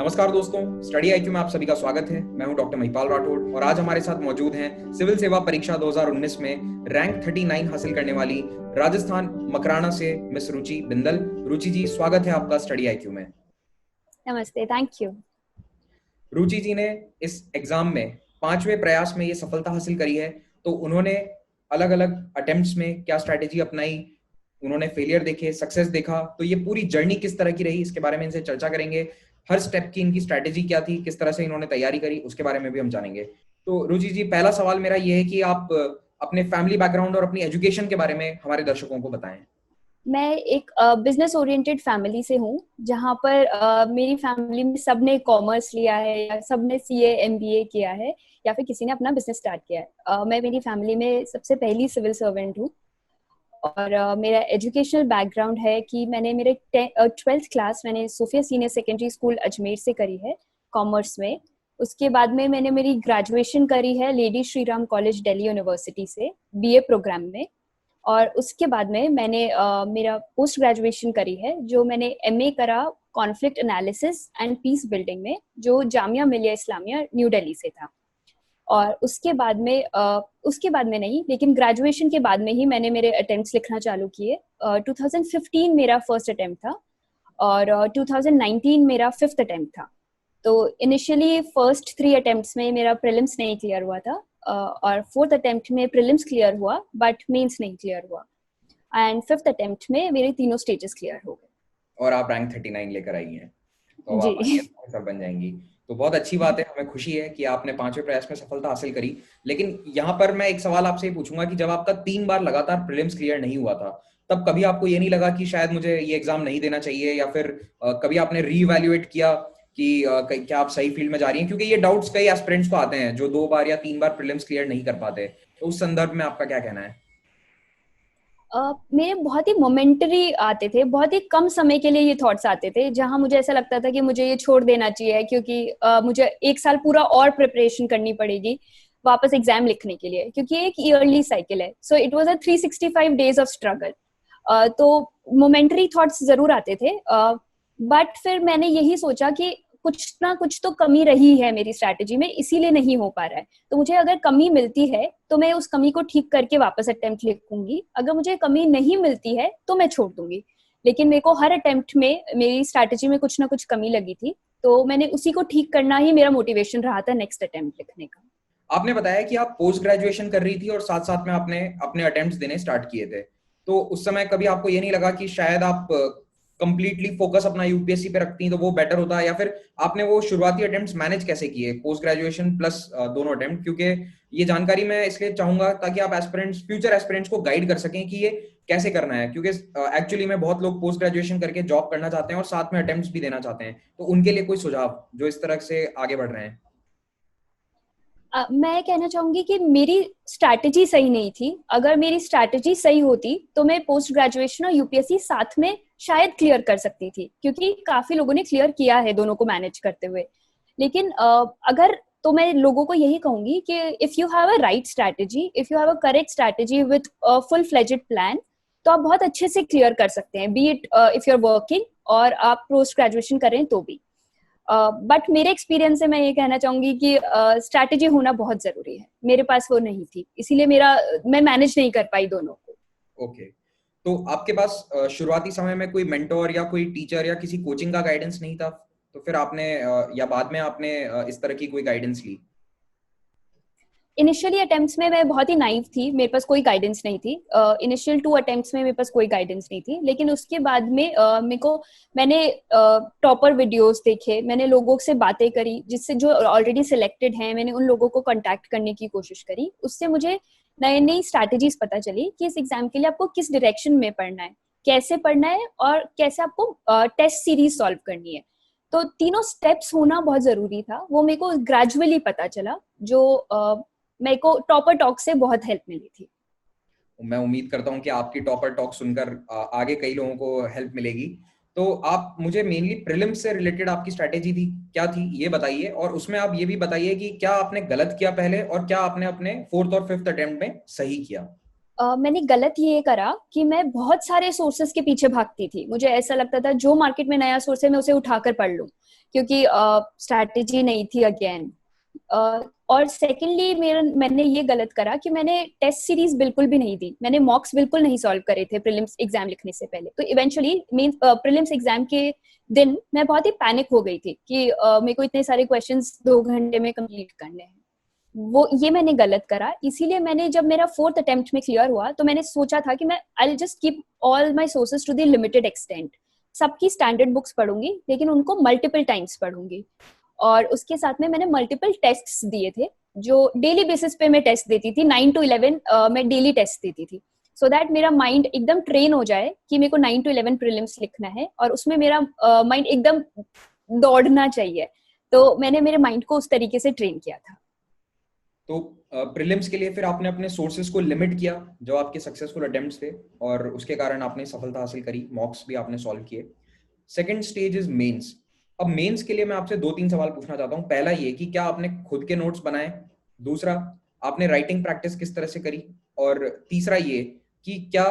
नमस्कार दोस्तों, study IQ में आप सभी का स्वागत है। मैं हूं डॉक्टर महिपाल राठौड़ और आज हमारे साथ मौजूद हैं सिविल सेवा परीक्षा 2019 में रैंक 39 हासिल करने वाली राजस्थान मकराना से मिस रुचि बिंदल। रुचि जी, स्वागत है आपका स्टडी आईक्यू में। नमस्ते, थैंक यू। रुचि जी ने इस एग्जाम में 5वें प्रयास में ये सफलता हासिल करी है। तो उन्होंने अलग अलग अटेम्प्ट्स में क्या स्ट्रैटेजी अपनाई, उन्होंने फेलियर देखे, सक्सेस देखा, तो ये पूरी जर्नी किस तरह की रही इसके बारे में इनसे चर्चा करेंगे। हर स्टेप की इनकी स्ट्रैटेजी क्या थी, किस तरह से इन्होंने तैयारी करी, उसके बारे में भी हम जानेंगे। तो रुचि जी, पहला सवाल मेरा ये है कि आप अपने फैमिली बैकग्राउंड और अपनी एजुकेशन के बारे में हमारे दर्शकों को बताएं। मैं एक बिजनेस ओरिएंटेड फैमिली से हूँ, जहाँ पर मेरी फैमिली में सबने कॉमर्स लिया है या सबने सीए एमबीए किया है या फिर किसी ने अपना बिजनेस स्टार्ट किया है। मैं मेरी फैमिली में सबसे पहली सिविल सर्वेंट हूँ और मेरा एजुकेशनल बैकग्राउंड है कि मैंने मेरे 12th क्लास मैंने Sophia senior secondary school Ajmer से करी है कॉमर्स में। उसके बाद में मैंने मेरी ग्रेजुएशन करी है lady Shri Ram college Delhi university से बीए प्रोग्राम में। और उसके बाद में मैंने मेरा पोस्ट ग्रेजुएशन करी है, जो मैंने एमए करा conflict analysis and peace building में, जो जामिया मिलिया इस्लामिया न्यू दिल्ली से था। और उसके बाद में नहीं, लेकिन ग्रेजुएशन के बाद में ही मैंने मेरे अटेम्प्ट्स लिखना चालू किए। 2015 मेरा फर्स्ट अटेम्प्ट था और 2019 मेरा 5th अटेम्प्ट था। तो इनिशियली फर्स्ट 3 अटेम्प्ट्स में मेरा प्रीलिम्स नहीं क्लियर हुआ था और 4th अटेम्प्ट में प्रीलिम्स क्लियर हुआ बट मेंस नहीं क्लियर हुआ एंड 5th अटेम्प्ट में मेरे तीनों स्टेजेस क्लियर हो गए। और आप रैंक 39 लेकर आई हैं, तो आप जी। सब बन जाएंगी। तो बहुत अच्छी बात है, हमें खुशी है कि आपने 5वें प्रयास में सफलता हासिल करी। लेकिन यहाँ पर मैं एक सवाल आपसे पूछूंगा कि जब आपका 3 बार लगातार प्रीलिम्स क्लियर नहीं हुआ था, तब कभी आपको ये नहीं लगा कि शायद मुझे ये एग्जाम नहीं देना चाहिए, या फिर कभी आपने रीवैल्यूएट किया कि क्या आप सही फील्ड में जा रही हैं? क्योंकि ये डाउट्स कई एस्पिरेंट्स को आते हैं जो 2 बार या 3 बार प्रीलिम्स क्लियर नहीं कर पाते। तो उस संदर्भ में आपका क्या कहना है? मेरे बहुत ही मोमेंटरी आते थे, बहुत ही कम समय के लिए ये थॉट्स आते थे, जहां मुझे ऐसा लगता था कि मुझे ये छोड़ देना चाहिए क्योंकि मुझे 1 साल पूरा और प्रिपरेशन करनी पड़ेगी वापस एग्जाम लिखने के लिए, क्योंकि एक ईयरली साइकिल है। So it was a 365 days of struggle. तो मोमेंटरी थॉट्स जरूर आते थे, बट फिर मैंने यही सोचा कि कुछ ना कुछ तो कमी रही है मेरी स्ट्रैटेजी में, इसीलिए नहीं हो पा रहा है। तो मुझे अगर कमी मिलती है तो मैं उस कमी को ठीक करके वापस अटेम्प्ट लिखूंगी, अगर मुझे कमी नहीं मिलती है तो मैं छोड़ दूंगी। लेकिन मेरे को हर अटेम्प्ट में मेरी स्ट्रैटेजी में कुछ ना कुछ कमी लगी थी, तो मैंने उसी को ठीक करना ही मेरा मोटिवेशन रहा था नेक्स्ट अटेम्प्ट लिखने का। आपने बताया कि आप पोस्ट ग्रेजुएशन कर रही थी और साथ साथ में आपने अपने अटेम्प्ट्स देने स्टार्ट किए थे। तो उस समय कभी आपको ये नहीं लगा कि शायद आप कंप्लीटली फोकस अपना यूपीएससी पे रखती तो वो बेटर होता, या फिर आपने वो शुरुआती अटेम्प्ट्स मैनेज कैसे किए, पोस्ट ग्रेजुएशन प्लस दोनों अटेम्प्ट? क्योंकि ये जानकारी मैं इसलिए चाहूंगा ताकि आप एस्पिरेंट्स, फ्यूचर एस्पिरेंट्स को गाइड कर सकें कि ये कैसे करना है। क्योंकि एक्चुअली में बहुत लोग पोस्ट ग्रेजुएशन करके जॉब करना चाहते हैं और साथ में अटेम्प्ट्स भी देना चाहते हैं। तो उनके लिए कोई सुझाव जो इस तरह से आगे बढ़ रहे हैं? मैं कहना चाहूंगी कि मेरी स्ट्रैटेजी सही नहीं थी। अगर मेरी स्ट्रैटेजी सही होती तो मैं पोस्ट ग्रेजुएशन और यूपीएससी साथ में शायद क्लियर कर सकती थी, क्योंकि काफी लोगों ने क्लियर किया है दोनों को मैनेज करते हुए। लेकिन अगर तो मैं लोगों को यही कहूंगी कि if you have a right strategy, if you have a correct strategy with full fledged plan, तो आप बहुत अच्छे से क्लियर कर सकते हैं, be it if you are working और आप पोस्ट ग्रेजुएशन करें तो भी। बट मेरे एक्सपीरियंस से मैं ये कहना चाहूंगी कि स्ट्रैटेजी होना बहुत जरूरी है। मेरे पास वो नहीं थी, इसीलिए मैं मैनेज नहीं कर पाई दोनों को। ओके। तो आपके पास शुरुआती समय में कोई मेंटोर या कोई टीचर या किसी कोचिंग का गाइडेंस नहीं था? तो फिर आपने या बाद में आपने इस तरह की कोई गाइडेंस ली? इनिशियली अटेम्प्ट्स में मैं बहुत ही नाइव थी, मेरे पास कोई गाइडेंस नहीं थी। इनिशियल 2 अटेम्प्ट्स में मेरे पास कोई गाइडेंस नहीं थी, लेकिन उसके बाद में मैंने टॉपर वीडियोस देखे, मैंने लोगों से बातें करी जिससे जो ऑलरेडी सिलेक्टेड हैं, मैंने उन लोगों को कांटेक्ट करने की कोशिश करी। उससे मुझे नई नई स्ट्रैटेजीज पता चली कि इस एग्जाम के लिए आपको किस डायरेक्शन में पढ़ना है, कैसे पढ़ना है और कैसे आपको टेस्ट सीरीज सॉल्व करनी है। तो तीनों स्टेप्स होना बहुत जरूरी था, वो मेरे को ग्रेजुअली पता चला, जो मेरे को टॉपर टॉक से बहुत हेल्प मिली थी। मैं उम्मीद करता हूं कि आपकी टॉपर टॉक सुनकर आगे कई लोगों को हेल्प मिलेगी। तो आप मुझे मेनली प्रीलिम्स से रिलेटेड आपकी स्ट्रैटेजी थी क्या थी ये बताइए, और उसमें आप ये भी बताइए कि क्या आपने गलत किया पहले और क्या आपने अपने 4th और 5th अटेम्प्ट में सही किया। मैंने गलत ये करा कि मैं बहुत सारे सोर्सेस के पीछे भागती थी। मुझे ऐसा लगता था जो मार्केट में नया सोर्स है मैं उसे उठाकर पढ़ लूं, क्योंकि स्ट्रैटेजी नहीं थी अगेन। और सेकेंडली मैंने ये गलत करा कि मैंने टेस्ट सीरीज बिल्कुल भी नहीं दी। मैंने मॉक्स बिल्कुल नहीं सॉल्व करे थे प्रीलिम्स एग्जाम लिखने से पहले। तो इवेंचुअली मीन प्रीलिम्स एग्जाम के दिन मैं बहुत ही पैनिक हो गई थी कि मेरे को इतने सारे क्वेश्चंस 2 घंटे में कंप्लीट करने हैं। वो ये मैंने गलत करा। इसीलिए मैंने जब मेरा 4th अटेम्प्ट में क्लियर हुआ तो मैंने सोचा था कि मैं I just keep all my sources to the limited extent. सबकी स्टैंडर्ड बुक्स पढ़ूंगी लेकिन उनको मल्टीपल टाइम्स पढ़ूंगी। और उसके साथ में मैंने मल्टीपल टेस्ट्स दिए थे, जो डेली बेसिस पे मैं टेस्ट देती थी। 9 to 11 मैं डेली टेस्ट देती थी, सो दैट मेरा माइंड एकदम ट्रेन हो जाए कि मेरे को 9 to 11 प्रीलिम्स लिखना है और उसमें मेरा माइंड एकदम दौड़ना चाहिए। तो मैंने मेरे माइंड को उस तरीके से ट्रेन किया था। तो प्रीलिम्स के लिए फिर आपने अपने सोर्सेज को लिमिट किया जो आपके सक्सेसफुल अटेम्प्ट्स थे, और उसके कारण आपने सफलता हासिल करी, मॉक्स भी आपने सॉल्व किए। Second stage is mains. अब मेंस के लिए मैं आपसे 2-3 सवाल पूछना चाहता हूँ। पहला ये कि क्या आपने खुद के नोट्स बनाए? दूसरा, आपने राइटिंग प्रैक्टिस किस तरह से करी? और तीसरा ये कि क्या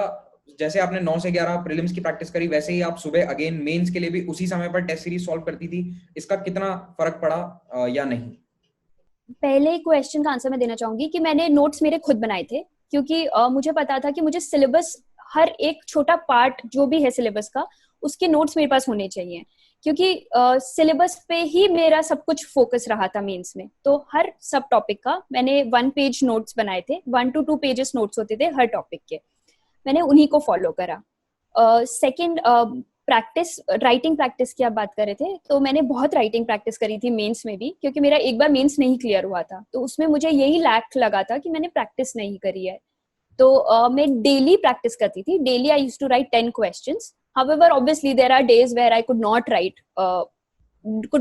जैसे आपने 9 से 11 प्रीलिम्स की प्रैक्टिस करी वैसे ही आप सुबह अगेन मेंस के लिए भी उसी समय पर टेस्ट सीरीज सॉल्व करती थी? इसका कितना फर्क पड़ा या नहीं? पहले क्वेश्चन का आंसर मैं देना चाहूंगी कि मैंने नोट्स मेरे खुद बनाए थे, क्योंकि मुझे पता था कि मुझे सिलेबस, हर एक छोटा पार्ट जो भी है सिलेबस का, उसके नोट्स मेरे पास होने चाहिए। क्योंकि सिलेबस पे ही मेरा सब कुछ फोकस रहा था मेंस में। तो हर सब टॉपिक का मैंने 1 पेज नोट्स बनाए थे। 1 to 2 पेजेस नोट्स होते थे हर टॉपिक के। मैंने उन्हीं को फॉलो करा। सेकंड, प्रैक्टिस, राइटिंग प्रैक्टिस की आप बात कर रहे थे, तो मैंने बहुत राइटिंग प्रैक्टिस करी थी मेंस में भी, क्योंकि मेरा एक बार मेंस नहीं क्लियर हुआ था। तो उसमें मुझे यही लैक लगा था कि मैंने प्रैक्टिस नहीं करी है। तो मैं डेली प्रैक्टिस करती थी। Daily I used to write 10 questions। However, obviously there are days where I could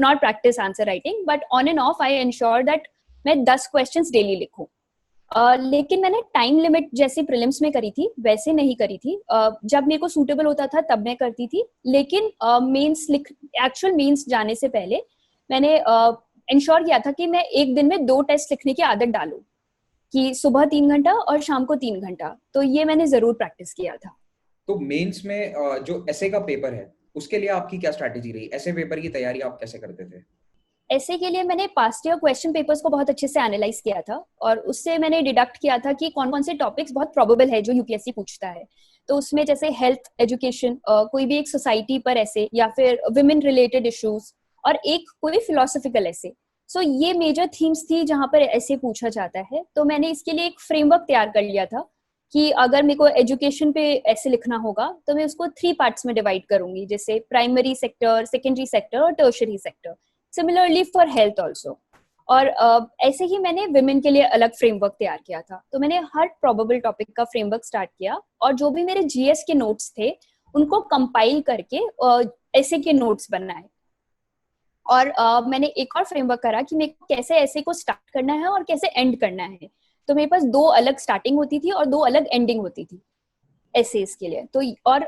not practice answer writing, but on and off I ensure that मैं 10 questions डेली लिखूं। लेकिन मैंने टाइम लिमिट जैसे prelims में करी थी वैसे नहीं करी थी। जब मेरे को सूटेबल होता था तब मैं करती थी। लेकिन मेंस एक्चुअल मेंस जाने से पहले मैंने इंश्योर किया था कि मैं एक दिन में 2 टेस्ट लिखने की आदत डालूं, कि सुबह 3 घंटा और शाम को 3 घंटा। तो ये मैंने जरूर प्रैक्टिस किया था। तो मेंस में जो एसे का पेपर है उसके लिए आपकी क्या स्ट्रैटेजी रही? ऐसे पेपर की तैयारी आप कैसे करते थे? ऐसे के लिए मैंने पास्ट ईयर क्वेश्चन पेपर्स को बहुत अच्छे से एनालाइज किया था, और उससे मैंने डिडक्ट किया था कि कौन कौन से टॉपिक्स बहुत प्रोबेबल है जो यूपीएससी पूछता है। तो उसमें जैसे हेल्थ, एजुकेशन, कोई भी एक सोसाइटी पर ऐसे, या फिर विमेन रिलेटेड इश्यूज, और एक कोई फिलोसफिकल ऐसे। सो ये मेजर थीम्स थी जहां पर ऐसे पूछा जाता है। तो मैंने इसके लिए एक फ्रेमवर्क तैयार कर लिया था कि अगर मेरे को एजुकेशन पे ऐसे लिखना होगा तो मैं उसको 3 पार्ट्स में डिवाइड करूंगी, जैसे प्राइमरी सेक्टर, सेकेंडरी सेक्टर और tertiary sector. Similarly for health also. और ऐसे ही मैंने विमेन के लिए अलग फ्रेमवर्क तैयार किया था। तो मैंने हर प्रोबेबल टॉपिक का फ्रेमवर्क स्टार्ट किया, और जो भी मेरे जीएस के नोट्स थे उनको कंपाइल करके ऐसे के नोट्स बनाए। और मैंने एक और फ्रेमवर्क करा कि मेरे को कैसे ऐसे को स्टार्ट करना है और कैसे एंड करना है। तो मेरे पास 2 अलग स्टार्टिंग होती थी और 2 अलग एंडिंग होती थी ऐसे इसके लिए। तो और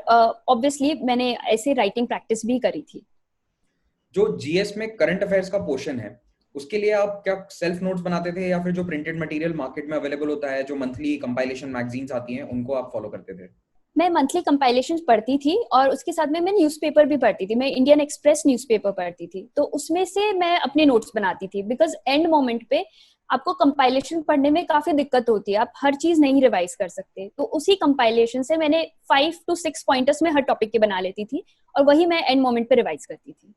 ऑब्वियसली मैंने ऐसे राइटिंग प्रैक्टिस भी करी थी। जो जीएस में करंट अफेयर्स का पोर्शन है उसके लिए आप क्या सेल्फ नोट्स बनाते थे, या फिर जो प्रिंटेड मटेरियल मार्केट में अवेलेबल होता है, जो मंथली कंपाइलेशन मैगजीन्स आती हैं, उनको आप फॉलो करते थे? मैं मंथली कंपाइलेशन पढ़ती थी, और उसके साथ में मैं न्यूज़पेपर भी पढ़ती थी। मैं इंडियन एक्सप्रेस न्यूज़पेपर पढ़ती थी, तो उसमें से मैं अपने नोट्स बनाती थी। बिकॉज एंड मोमेंट पे आपको कंपाइलेशन पढ़ने में काफी दिक्कत होती है, आप हर चीज नहीं रिवाइज कर सकते। तो उसी कंपाइलेशन से मैंने 5 to 6 पॉइंटर्स में हर टॉपिक के बना लेती थी, और वही मैं एंड मोमेंट पे रिवाइज करती थी।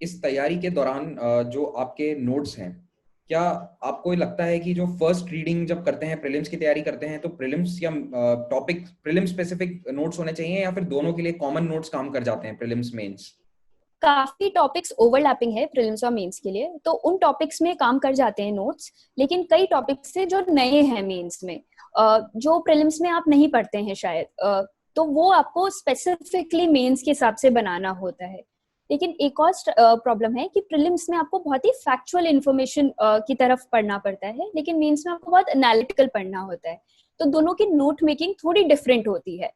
इस तैयारी के दौरान जो आपके नोट्स हैं, क्या आपको लगता है कि जो फर्स्ट रीडिंग जब करते हैं, प्रीलिम्स की तैयारी करते हैं, तो प्रीलिम्स या टॉपिक प्रीलिम्स स्पेसिफिक नोट्स होने चाहिए, या फिर दोनों के लिए कॉमन नोट्स काम कर जाते हैं प्रीलिम्स मेंस? काफी टॉपिक्स ओवरलैपिंग है प्रीलिम्स और मेंस के लिए, तो उन टॉपिक्स में काम कर जाते हैं नोट्स। लेकिन कई टॉपिक्स से जो नए हैं मेंस में, जो प्रीलिम्स में आप नहीं पढ़ते हैं शायद, तो वो आपको स्पेसिफिकली मेंस के हिसाब से बनाना होता है। लेकिन एक और प्रॉब्लम है कि प्रीलिम्स में आपको बहुत ही फैक्चुअल इंफॉर्मेशन की तरफ पढ़ना पड़ता है, लेकिन मेंस में आपको बहुत एनालिटिकल पढ़ना होता है। तो दोनों की नोट मेकिंग थोड़ी डिफरेंट होती है।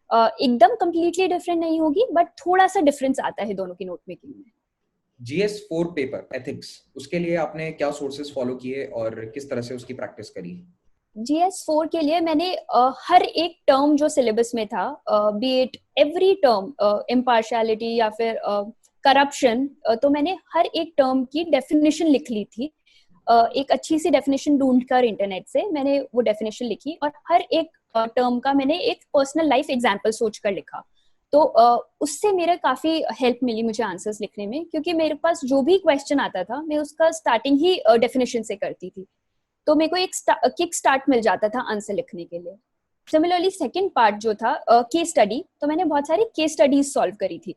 एकदम कंप्लीटली डिफरेंट नहीं होगी, बट थोड़ा सा डिफरेंस आता है दोनों की नोट मेकिंग में। जीएस 4 पेपर एथिक्स, उसके लिए आपने क्या सोर्सेज फॉलो किए और किस तरह से उसकी प्रैक्टिस करी? GS4 के लिए मैंने हर एक टर्म जो सिलेबस में था, B it every term, impartiality या फिर करप्शन, तो मैंने हर एक टर्म की डेफिनेशन लिख ली थी। एक अच्छी सी डेफिनेशन ढूंढकर इंटरनेट से मैंने वो डेफिनेशन लिखी, और हर एक टर्म का मैंने एक पर्सनल लाइफ एग्जाम्पल सोचकर लिखा। तो उससे मेरे काफी हेल्प मिली मुझे आंसर्स लिखने में, क्योंकि मेरे पास जो भी क्वेश्चन आता था मैं उसका स्टार्टिंग ही डेफिनेशन से करती थी, तो मेरे को एक किक स्टार्ट मिल जाता था आंसर लिखने के लिए। सिमिलरली सेकंड पार्ट जो था केस स्टडी, तो मैंने बहुत सारी केस स्टडीज सॉल्व करी थी।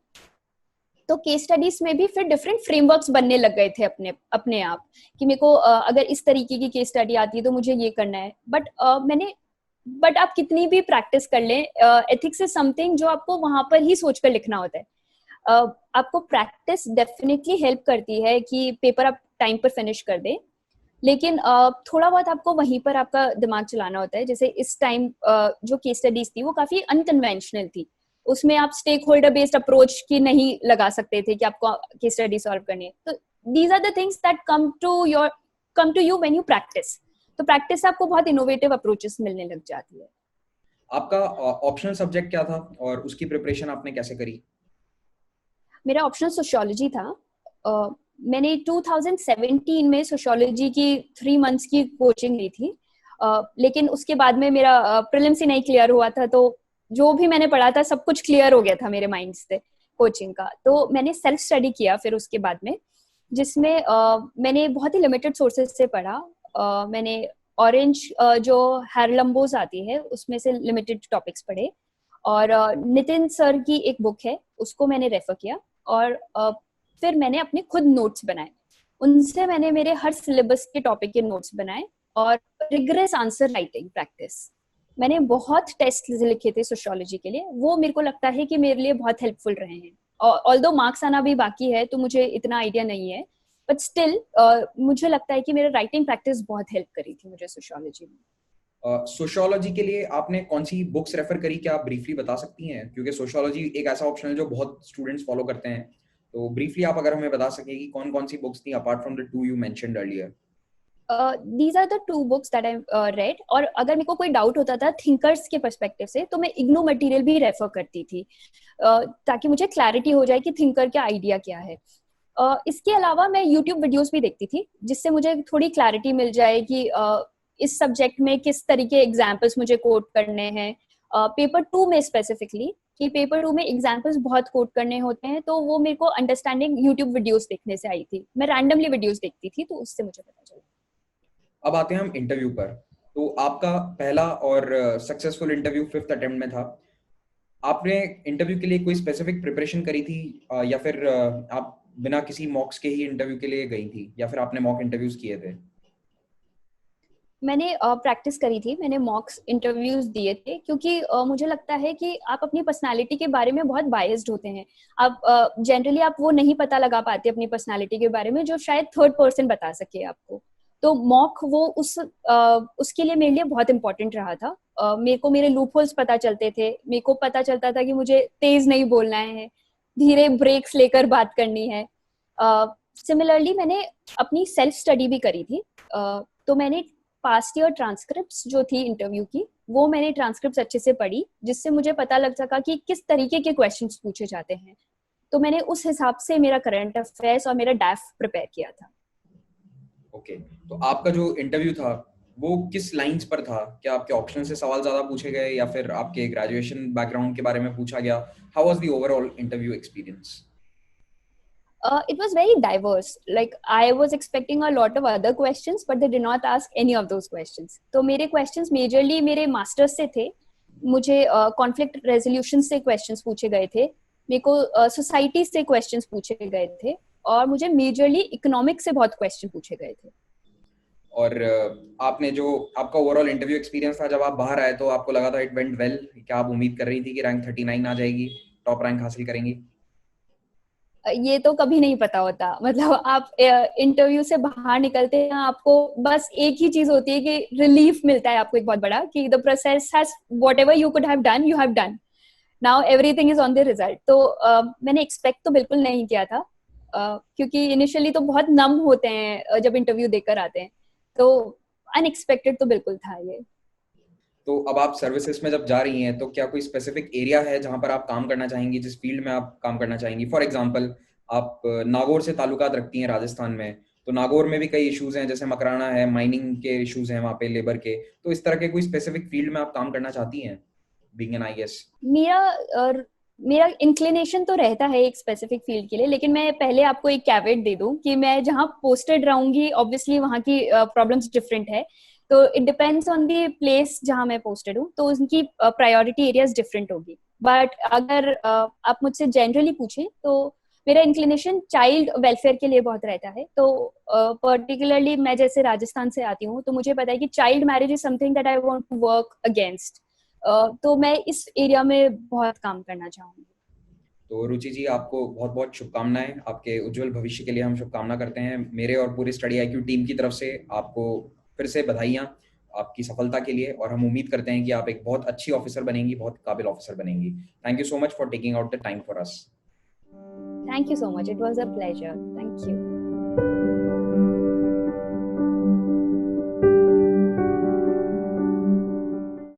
तो केस स्टडीज में भी फिर डिफरेंट फ्रेमवर्क्स बनने लग गए थे अपने अपने आप, कि मेरे को अगर इस तरीके की केस स्टडी आती है तो मुझे ये करना है। बट आप कितनी भी प्रैक्टिस कर लें, एथिक्स इज समथिंग जो आपको वहां पर ही सोचकर लिखना होता है। आपको प्रैक्टिस डेफिनेटली हेल्प करती है कि पेपर आप टाइम पर फिनिश कर दें, लेकिन थोड़ा बहुत आपको वहीं पर आपका दिमाग चलाना होता है। जैसे इस टाइम जो केस स्टडीज थी वो काफी अनकन्वेंशनल थी, उसमें आप स्टेक होल्डर बेस्ड अप्रोच की नहीं लगा सकते थे कि आपको केस स्टडी सॉल्व करनी है। तो these are the things that come to you when you practice. तो प्रैक्टिस से आपको बहुत इनोवेटिव अप्रोचेस मिलने लग जाती है। आपका ऑप्शनल सब्जेक्ट क्या था और उसकी प्रिपरेशन आपने कैसे करी? मेरा ऑप्शनल सोशियोलॉजी था। मैंने 2017 में सोशियोलॉजी की 3 मंथ्स की कोचिंग ली थी, लेकिन उसके बाद में मेरा प्रीलिम्स ही नहीं क्लियर हुआ था, तो जो भी मैंने पढ़ा था सब कुछ क्लियर हो गया था मेरे माइंड से कोचिंग का। तो मैंने सेल्फ स्टडी किया फिर उसके बाद में, जिसमें मैंने बहुत ही लिमिटेड सोर्सेज से पढ़ा। मैंने ऑरेंज जो हैरलम्बोज आती है उसमें से लिमिटेड टॉपिक्स पढ़े, और नितिन सर की एक बुक है उसको मैंने रेफर किया, और फिर मैंने अपने खुद नोट्स बनाए। उनसे मैंने मेरे हर सिलेबस के टॉपिक के नोट्स बनाए, और रिगरस आंसर राइटिंग प्रैक्टिस। मैंने बहुत टेस्ट लिखे थे सोशियोलॉजी के लिए, वो मेरे को लगता है कि मेरे लिए बहुत हेल्पफुल रहे हैं। ऑल्दो मार्क्स आना भी बाकी है तो मुझे इतना आइडिया नहीं है, बट स्टिल मुझे लगता है कि मेरा राइटिंग प्रैक्टिस बहुत हेल्प करी थी मुझे सोशियोलॉजी में। सोशियोलॉजी के लिए आपने कौन सी बुक्स रेफर करी, क्या आप ब्रीफली बता सकती हैं? क्योंकि सोशियोलॉजी एक ऐसा ऑप्शन है जो बहुत स्टूडेंट्स फॉलो करते हैं, तो ब्रीफली आप अगर हमें बता सकें कि कौन कौन सी बुक्स थी apart from the two you mentioned earlier. These are the 2 books that I read, और अगर मेरे को कोई डाउट होता था थिंकर्स के पर्सपेक्टिव से तो मैं इग्नू मटेरियल भी रेफर करती थी, ताकि मुझे क्लैरिटी हो जाए कि थिंकर का आइडिया क्या है। इसके अलावा मैं यूट्यूब वीडियोस भी देखती थी, जिससे मुझे थोड़ी क्लैरिटी मिल जाए कि इस सब्जेक्ट में किस तरीके एग्जाम्पल्स मुझे कोट करने हैं। पेपर 2 में स्पेसिफिकली, कि पेपर 2 में एग्जाम्पल्स बहुत कोट करने होते हैं, तो वो मेरे को अंडरस्टैंडिंग यूट्यूब वीडियोस देखने से आई थी। मैं रैंडमली वीडियोस देखती थी, तो उससे मुझे पता चला। अब आते हैं हम इंटरव्यू पर। तो आपका पहला और सक्सेसफुल इंटरव्यू 5th अटेम्प्ट में था। आपने इंटरव्यू के लिए कोई स्पेसिफिक प्रिपरेशन करी थी, या फिर आप बिना किसी मॉक्स के ही इंटरव्यू के लिए गई थी, या फिर आपने मॉक इंटरव्यूज किए थे? मैंने प्रैक्टिस करी थी, मैंने मॉक्स इंटरव्यूज दिए थे, क्योंकि मुझे लगता है कि आप अपनी पर्सनालिटी के बारे में बहुत बायस्ड होते हैं। आप जनरली आप वो नहीं पता लगा पाते अपनी पर्सनालिटी के बारे में जो शायद थर्ड पर्सन बता सके आपको। तो मॉक वो उसके लिए मेरे लिए बहुत इंपॉर्टेंट रहा था। मेरे को मेरे लूप होल्स पता चलते थे, मेरे को पता चलता था कि मुझे तेज नहीं बोलना है, धीरे ब्रेक्स लेकर बात करनी है। सिमिलरली मैंने अपनी सेल्फ स्टडी भी करी थी। तो मैंने पास्ट ईयर ट्रांसक्रिप्ट्स जो थी इंटरव्यू की, वो मैंने ट्रांसक्रिप्ट्स अच्छे से पढ़ी, जिससे मुझे पता लग सका कि किस तरीके के क्वेश्चंस पूछे जाते हैं। तो मैंने उस हिसाब से मेरा करंट अफेयर्स और मेरा डैफ प्रिपेयर किया था। ओके, तो आपका जो इंटरव्यू था वो किस लाइंस पर था? क्या आपके ऑप्शन से सवाल ज्यादा पूछे गए या फिर आपके ग्रेजुएशन बैकग्राउंड के बारे में पूछा गया? How was the overall interview experience? It was very diverse. Like I was expecting a lot of other questions, but they did not ask any of those questions. तो मेरे questions majorly मेरे masters से थे। मुझे conflict resolution से questions पूछे गए थे, मेरे को society से questions पूछे गए थे, और मुझे majorly economics से बहुत question पूछे गए थे। और आपने जो आपका ओवरऑल इंटरव्यू एक्सपीरियंस था, जब आप बाहर आए तो आपको लगा था इट वेंट वेल? क्या आप उम्मीद कर रही थी कि रैंक 39 आ जाएगी, टॉप रैंक हासिल करेंगी? ये तो कभी नहीं पता होता। मतलब आप इंटरव्यू से बाहर निकलते हैं, आपको बस एक ही चीज होती है कि रिलीफ मिलता है आपको एक बहुत बड़ा, कि the process has whatever you could have done, you have done, now everything is on the result. तो मैंने एक्सपेक्ट तो बिल्कुल नहीं किया था, क्योंकि इनिशियली तो बहुत नम होते हैं जब इंटरव्यू देकर आते हैं। तो अनएक्सपेक्टेड तो बिल्कुल था ये। तो अब आप सर्विसेज में जब जा रही हैं तो क्या कोई स्पेसिफिक एरिया है जहां पर आप काम करना चाहेंगी, जिस फील्ड में आप काम करना चाहेंगी? फॉर एग्जांपल आप नागौर से ताल्लुकात रखती हैं राजस्थान में, तो नागौर में भी कई इश्यूज हैं, जैसे मकराना है, माइनिंग के इश्यूज हैं वहाँ पे लेबर के, तो इस तरह के कोई स्पेसिफिक फील्ड में आप काम करना चाहती हैं बीइंग एन आईएएस? मेरा मेरा इंक्लिनेशन तो रहता है एक स्पेसिफिक फील्ड के लिए, लेकिन मैं पहले आपको एक कैवेट दे दूं कि मैं जहाँ पोस्टेड रहूंगी ऑब्वियसली वहाँ की प्रॉब्लम्स डिफरेंट है, तो it depends on the place जहाँ मैं पोस्टेड हूँ, तो उनकी प्रायोरिटी एरियाज डिफरेंट होगी। बट अगर आप मुझसे जनरली पूछें तो मेरा इंक्लिनेशन चाइल्ड वेलफेयर के लिए बहुत रहता है। तो पर्टिकुलरली मैं जैसे राजस्थान से आती हूँ, तो मुझे पता है कि child marriage is something that I want to work against. तो मैं इस एरिया में बहुत काम करना चाहूंगी। तो रुचि जी, आपको बहुत बहुत शुभकामनाएं, आपके उज्जवल भविष्य के लिए हम शुभकामना करते हैं मेरे और पूरी स्टडी IQ टीम की तरफ से। आपको फिर से बधाइयाँ आपकी सफलता के लिए, और हम उम्मीद करते हैं कि आप एक बहुत अच्छी ऑफिसर बनेंगी, बहुत काबिल ऑफिसर बनेंगी। Thank you so much for taking out the time for us. Thank you so much, it was a pleasure, thank you.